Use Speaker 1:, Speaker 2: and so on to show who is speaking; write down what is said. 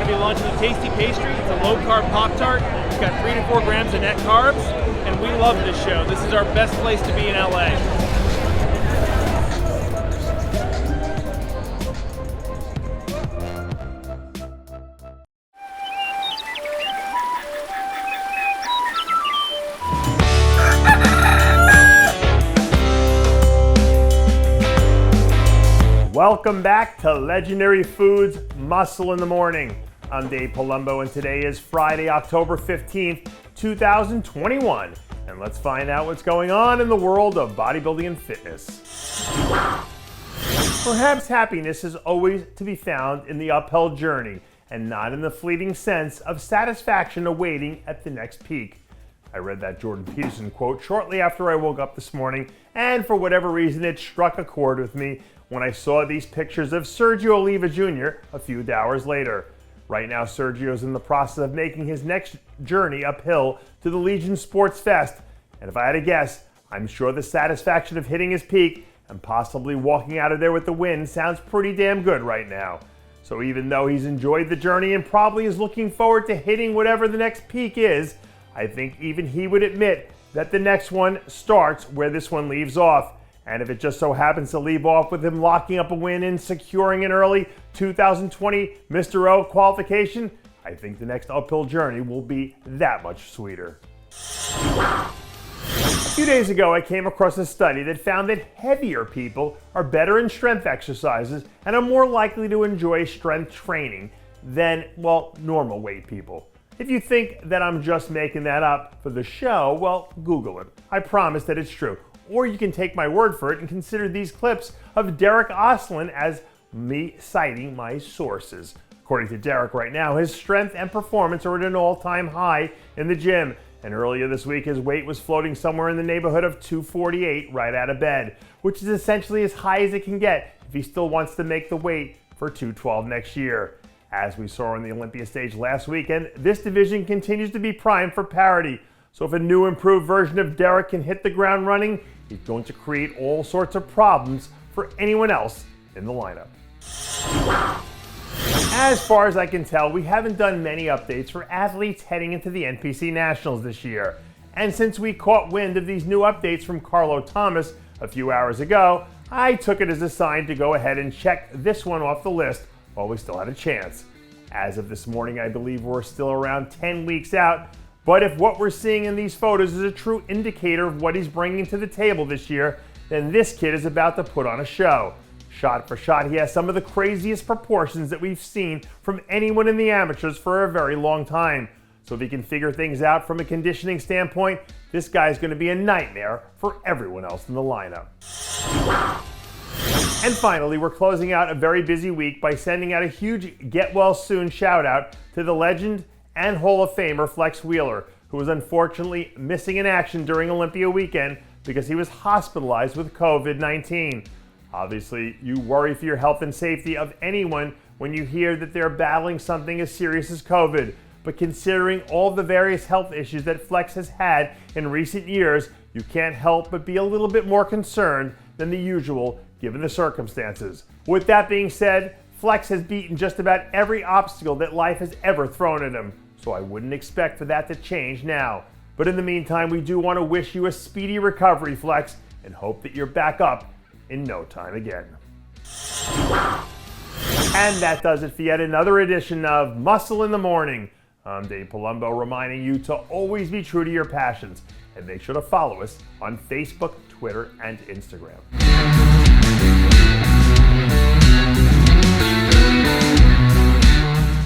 Speaker 1: going to be launching a tasty pastry. It's a low-carb Pop-Tart. It's got 3 to 4 grams of net carbs, and we love this show. This is our best place to be in LA.
Speaker 2: Welcome back to Legendary Foods Muscle in the Morning. I'm Dave Palumbo, and today is Friday, October 15th, 2021. And let's find out what's going on in the world of bodybuilding and fitness. Perhaps happiness is always to be found in the uphill journey and not in the fleeting sense of satisfaction awaiting at the next peak. I read that Jordan Peterson quote shortly after I woke up this morning, and for whatever reason it struck a chord with me when I saw these pictures of Sergio Oliva Jr. a few hours later. Right now, Sergio's in the process of making his next journey uphill to the Legion Sports Fest. And if I had to guess, I'm sure the satisfaction of hitting his peak and possibly walking out of there with the win sounds pretty damn good right now. So even though he's enjoyed the journey and probably is looking forward to hitting whatever the next peak is, I think even he would admit that the next one starts where this one leaves off. And if it just so happens to leave off with him locking up a win and securing an early 2020 Mr. O qualification, I think the next uphill journey will be that much sweeter. A few days ago, I came across a study that found that heavier people are better in strength exercises and are more likely to enjoy strength training than, well, normal weight people. If you think that I'm just making that up for the show, well, Google it. I promise that it's true. Or you can take my word for it and consider these clips of Derik Oslan as me citing my sources. According to Derik right now, his strength and performance are at an all-time high in the gym. And earlier this week, his weight was floating somewhere in the neighborhood of 248 right out of bed, which is essentially as high as it can get if he still wants to make the weight for 212 next year. As we saw on the Olympia stage last weekend, this division continues to be primed for parity. So if a new improved version of Derik can hit the ground running, he's going to create all sorts of problems for anyone else in the lineup. As far as I can tell, we haven't done many updates for athletes heading into the NPC Nationals this year. And since we caught wind of these new updates from Carlo Thomas a few hours ago, I took it as a sign to go ahead and check this one off the list while we still had a chance. As of this morning, I believe we're still around 10 weeks out. But if what we're seeing in these photos is a true indicator of what he's bringing to the table this year, then this kid is about to put on a show. Shot for shot, he has some of the craziest proportions that we've seen from anyone in the amateurs for a very long time. So if he can figure things out from a conditioning standpoint, this guy's going to be a nightmare for everyone else in the lineup. And finally, we're closing out a very busy week by sending out a huge get well soon shout out to the legend and Hall of Famer Flex Wheeler, who was unfortunately missing in action during Olympia weekend because he was hospitalized with COVID-19. Obviously, you worry for your health and safety of anyone when you hear that they're battling something as serious as COVID. But considering all the various health issues that Flex has had in recent years, you can't help but be a little bit more concerned than the usual given the circumstances. With that being said, Flex has beaten just about every obstacle that life has ever thrown at him. So I wouldn't expect for that to change now. But in the meantime, we do want to wish you a speedy recovery, Flex, and hope that you're back up in no time again. And that does it for yet another edition of Muscle in the Morning. I'm Dave Palumbo, reminding you to always be true to your passions, and make sure to follow us on Facebook, Twitter, and Instagram.